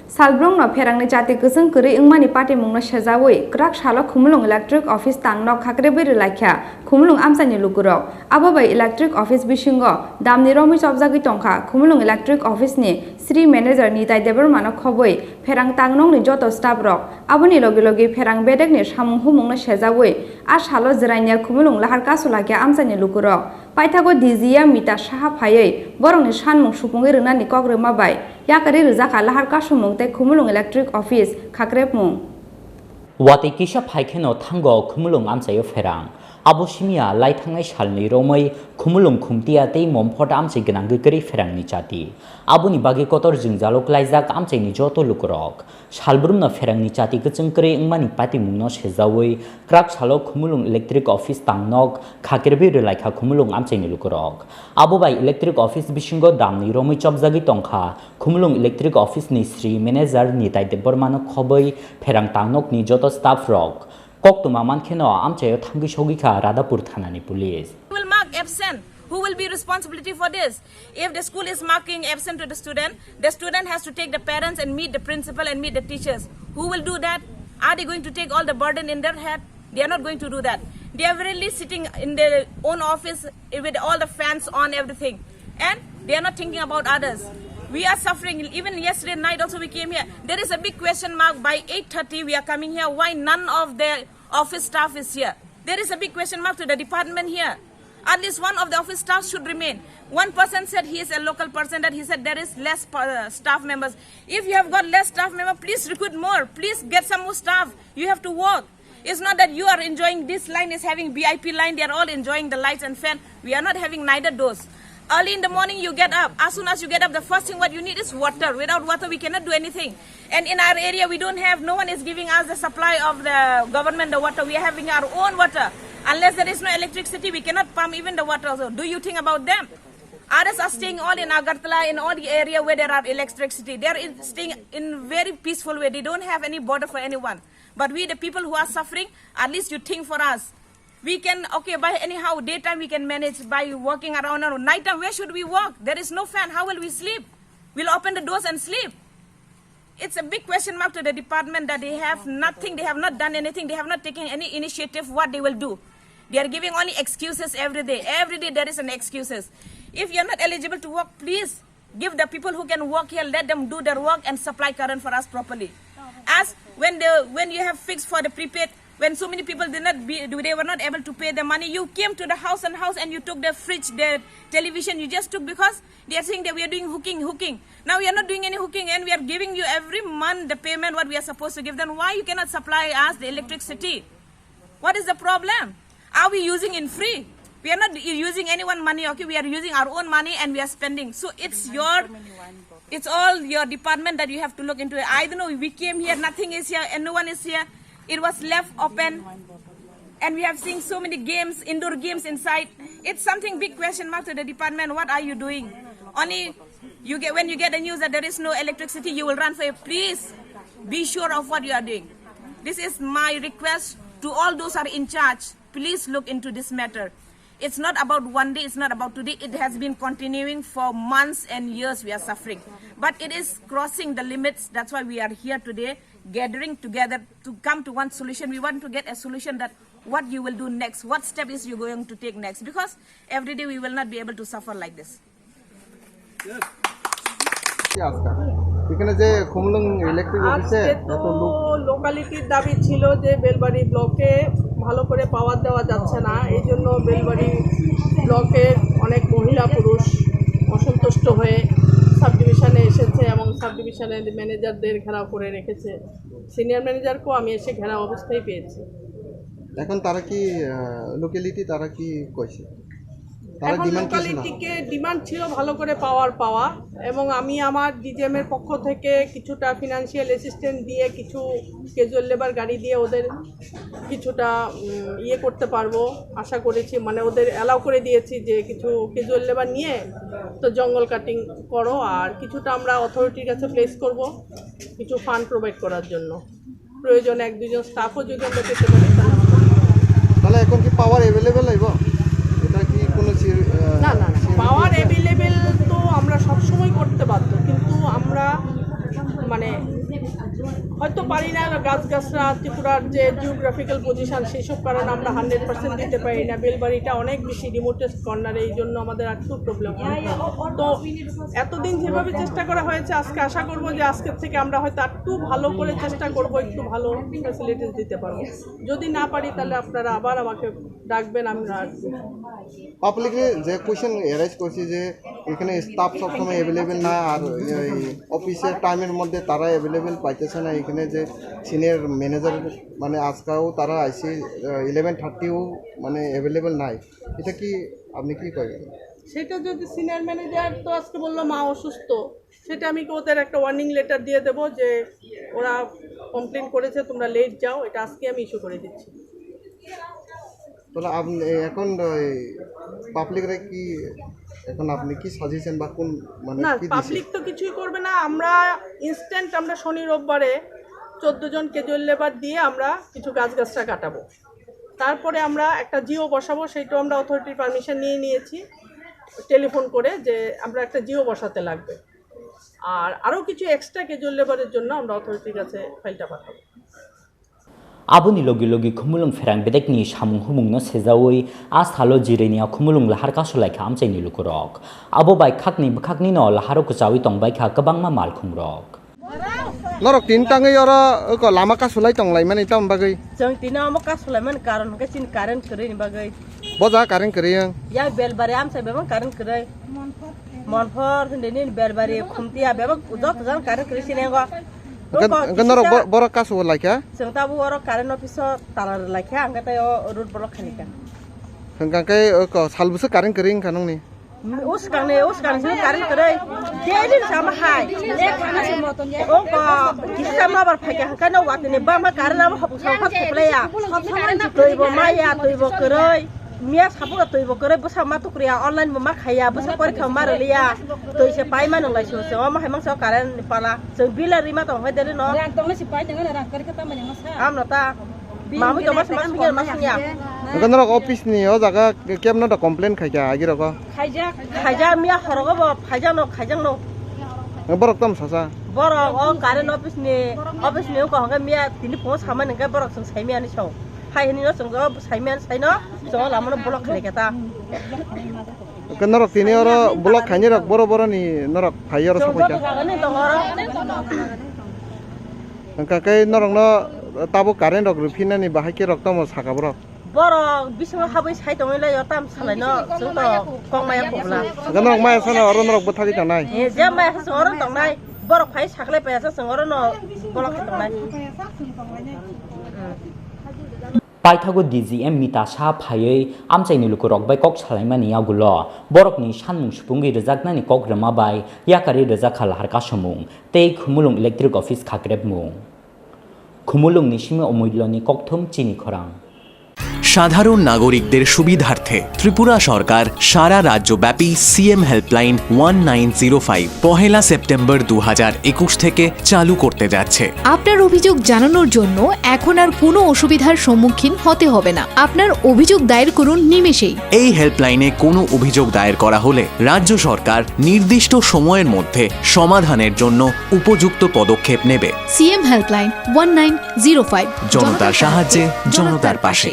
Salbrong no Ferang ni jati kusung kuri ingmani party mungno shazawui Kraksalo Khumuwlng electric office tangno Khakerebwi Rwlaikha Khumuwlng Amchaini Lukurok abo bai electric office bisingo damni romi sobjagui tongkha Khumuwlng electric office ni Sri manager ni tai debor mano khobui Ferang tangnong ni joto staff rok aboni logi logi Ferang bedek ni samung humungno shazawui ashalo jraina Khumuwlng lahar kasulakya Amchaini Lukurok paithago dizia mita saha phaiei borongni sanmung supungi rwnani kogroma bai yakari rwjaka lahar kasumung tei Khumuwlng electric office Khakerebwi Wati kisa phaikeno thango Khumuwlng amchaio Ferang abo simia laithangai salni romai Khumuwlng khumtia tei momphot amchai gnang gkri Ferang ni chati aboni bagi kotor jingjalok laijak amchai ni joto lukurok salbrumna Ferang ni chati gchungkri ingmani pati mungno sejawi Kraksalo Khumuwlng electric office tangnok Khakerebwi Rwlaikha Khumuwlng amchai ni lukurok abo bai electric office bisingo damni romai chopjagi tongkha Khumuwlng electric office ni Sri manager ni tai debormano khoboi Ferang tangnok ni joto staff rok Koktuma mankheno amchaio thangi sogikha Radapur thanani police. Who will mark absent? Who will be responsibility for this? If the school is marking absent to the student has to take the parents and meet the principal and meet the teachers. Who will do that? Are they going to take all the burden in their head? They are not going to do that. They are really sitting in their own office with all the fans on everything. And they are not thinking about others. We are suffering. Even yesterday night also we came here. There is a big question mark. By 8:30 we are coming here. Why none of the office staff is here? There is a big question mark to the department here. At least one of the office staff should remain. One person said he is a local person, that he said there is less staff members. If you have got less staff members, please recruit more. Please get some more staff. You have to work. It's not that you are enjoying, this line is having VIP line. They are all enjoying the lights and fan. We are not having neither those. Early in the morning you get up. As soon as you get up, the first thing what you need is water. Without water we cannot do anything. And in our area we don't have, no one is giving us the supply of the government the water. We are having our own water. Unless there is no electricity, we cannot pump even the water. So do you think about them? Others are staying all in Agartala, in all the area where there are electricity. They are staying in very peaceful way. They don't have any border for anyone. But we, the people who are suffering, at least you think for us. We can, okay, by anyhow, daytime we can manage by walking around. Nighttime, where should we walk? There is no fan. How will we sleep? We'll open the doors and sleep. It's a big question mark to the department that they have nothing. They have not done anything. They have not taken any initiative what they will do. They are giving only excuses every day. Every day there is an excuses. If you're not eligible to work, please give the people who can work here, let them do their work and supply current for us properly. As when you have fixed for the prepaid, when so many people they were not able to pay the money, you came to the house and you took the fridge, the television, you just took because they are saying that we are doing hooking. Now we are not doing any hooking and we are giving you every month the payment what we are supposed to give. Then why you cannot supply us the electricity? What is the problem? Are we using in free? We are not using anyone's money, okay? We are using our own money and we are spending. So it's all your department that you have to look into it. I don't know, we came here, nothing is here and no one is here. It was left open and we have seen so many games, indoor games inside. It's something big question mark to the department. What are you doing? Only when you get the news that there is no electricity, you will run for it. Please be sure of what you are doing. This is my request to all those who are in charge. Please look into this matter. It's not about one day, it's not about today. It has been continuing for months and years we are suffering. But it is crossing the limits. That's why we are here today, gathering together to come to one solution. We want to get a solution that what you will do next, what step is you going to take next. Because every day we will not be able to suffer like this. Yes. এখানে যে খুমুলুং electric অফিসে এত লোকালিটির দাবি ছিল যে বেলবাড়ি ব্লকে ভালো করে পাওয়ার দেওয়া যাচ্ছে না, এই জন্য বেলবাড়ি ব্লকের অনেক মহিলা পুরুষ অসন্তুষ্ট হয়ে সাব ডিভিশনে এসেছে এবং সাব ডিভিশনের ম্যানেজারদের ঘেরাও করে রেখেছে। সিনিয়র ম্যানেজারকেও আমি এসে ঘেরাও অবস্থায় পেয়েছি। এখন তারা কি লোকালিটি তারা কি কইছে? এখন লোকালিটিকে ডিমান্ড ছিল ভালো করে পাওয়া এবং আমি আমার ডিজিএমের পক্ষ থেকে কিছুটা ফিনান্সিয়াল অ্যাসিস্ট্যান্ট দিয়ে কিছু ক্যাজুয়াল লেবার গাড়ি দিয়ে ওদের কিছুটা করতে পারবো আশা করেছি। মানে ওদের অ্যালাউ করে দিয়েছি যে কিছু ক্যাজুয়াল লেবার নিয়ে তো জঙ্গল কাটিং করো, আর কিছুটা আমরা অথরিটির কাছে প্লেস করব কিছু ফান্ড প্রোভাইড করার জন্য। প্রয়োজনে 1-2 জন স্টাফও যদি আমরা পেতে পারি তাহলে এখন কি পাওয়ার অ্যাভেলেবেল হইব? না পাওয়ার অ্যাভেলেবেল তো আমরা সবসময় করতে বাধ্য, কিন্তু আমরা মানে হয়তো পারি না গাছগাছরা ত্রিপুরার যে জিওগ্রাফিক্যাল পজিশন সেই সব কারণে আমরা 100% দিতে পারি না। বেলবাড়িটা অনেক বেশি রিমোটেস্ট কর্নারে, এই জন্য আমাদের একটু প্রবলেম হয়। তো এতদিন যেভাবে চেষ্টা করা হয়েছে, আজকে আশা করব যে আজকের থেকে আমরা হয়তো একটু ভালো করে চেষ্টা করব, একটু ভালো ফ্যাসিলিটিস দিতে পারবো। যদি না পারি তাহলে আপনারা আবার আমাকে ডাকবেন, আমরা আসবো। পাবলিকে যে কোয়েশ্চেন এরাইজ করছি যে এখানে স্টাফ সবসময় অ্যাভেলেবেল না, আর অফিসের টাইমের মধ্যে তারা অ্যাভেলেবেল পাইতেছে না। এখানে যে সিনিয়র ম্যানেজার মানে আজকাও তারা আইসি 11:30ও মানে অ্যাভেলেবেল নাই, এটা কি আপনি কি করেন? সেটা যদি সিনিয়র ম্যানেজার তো আজকে বললো মা অসুস্থ, সেটা আমি ওদের একটা ওয়ার্নিং লেটার দিয়ে দেবো যে ওরা কমপ্লেন করেছে, তোমরা লেট যাও, এটা আজকে আমি ইস্যু করে দিচ্ছি। তাহলে আপনি এখন পাবলিকরা কি এখন আপনি কি সাজেশন বা কোন মানে না, কি পাবলিক তো কিছুই করবে না। আমরা ইনস্ট্যান্ট আমরা শনি রোববারে 14 জন ক্যাজুয়াল লেবার দিয়ে আমরা কিছু গাছগাছরা কাটাবো। তারপরে আমরা একটা জিও বসাবো, সেইটাও আমরা অথরিটির পারমিশন নিয়ে নিয়েছি টেলিফোন করে, যে আমরা একটা জিও বসাতে লাগবে। আর আরও কিছু এক্সট্রা ক্যাজুয়াল লেবারের জন্য আমরা অথরিটির কাছে ফাইলটা পাঠাবো। Aboni logi Khumuwlng ferang bedek ni samung humung no sejawi as thalo jirenia Khumuwlng lahar ka Rwlaikha Amchaini Lukurok. Abo bai khakni no laharo ko chawi tong bai kha kabangma mal khumrok. Norok tin tangai ora ko lama ka sulai tong lai mani tam bagai. Jang tina mo ka Sulaiman karon ka sin karen kare ni bagai. Boja karen kriyang. Ya belbari am sa bebang karen kare. Monfor hindeni belbari khumtia bebang udot jan karen kare sinengo. Kan norok borak ka Rwlaikha. Sing tabu oro karen ofiso talar Rwlaikha angka tayo road block khanika. Hengkang kai ko salbusa karen kring kanong ni. Us kang sing karen kare. Jadi sama hai. Oh ko kisa ma bar phake hangka no watne ba ma karen am hop sa hop playa. Toibo maya toibo kare. Mia sabu toibo kare busa ma tu kriya online ma khaya busa kore khama rliya. Toi se pai ma nang lai so ma hai mang so karen pala. So bila rima to hoy dele no. Rang tong si pai jangan rang kare kata ma yang sa. Am no ta. Mamu to mas mingel masnya. Kan norok office ni o jaga kem no da complain khaja agiro ko. Khaja mia horogo bo khajang no. Borok tam sasa. Borok o karen office ni ko hanga mia tini phone sama nang borok sung sai mia ni so. Hai ni no sung go sai mia sai no. So lamano block khale kata. Kan norok tini oro block khani rok boro ni norok phai oro so khaja. Hengkang kai norok no tabo karen rok rufina ni bahai ke rok tamo saka borok. Borok bising habai sai tong lai yo tam salai no sung to kong maya khobla. Kan norok maya sana oro norok bothagi tanai. E je maya sung oro tong nai borok phai saklai pa sa sung oro no block tong nai. Paithago DGM mita sa phayei Amchaini Lukurok bai kok salaimani agulo borok ni sanmung supungi rejaknani kok rema bai yakari rejakha lahar ka samung tei Khumuwlng electric office Khakerebwi Khumuwlng ni simi omoiloni kokthum Chini Khorang সাধারণ নাগরিকদের সুবিধার্থে ত্রিপুরা সরকার সারা রাজ্যব্যাপী CM helpline 1905 পহেলা September 2021 থেকে চালু করতে যাচ্ছে। আপনার অভিযোগ জানানোর জন্য এখন আর কোনো অসুবিধার সম্মুখীন হতে হবে না। আপনার অভিযোগ দায়ের করুন নিমেষেই। এই হেল্পলাইনে কোনো অভিযোগ দায়ের করা হলে রাজ্য সরকার নির্দিষ্ট সময়ের মধ্যে সমাধানের জন্য উপযুক্ত পদক্ষেপ নেবে। সিএম হেল্পলাইন 1905 জনতার সাহায্যে জনতার পাশে।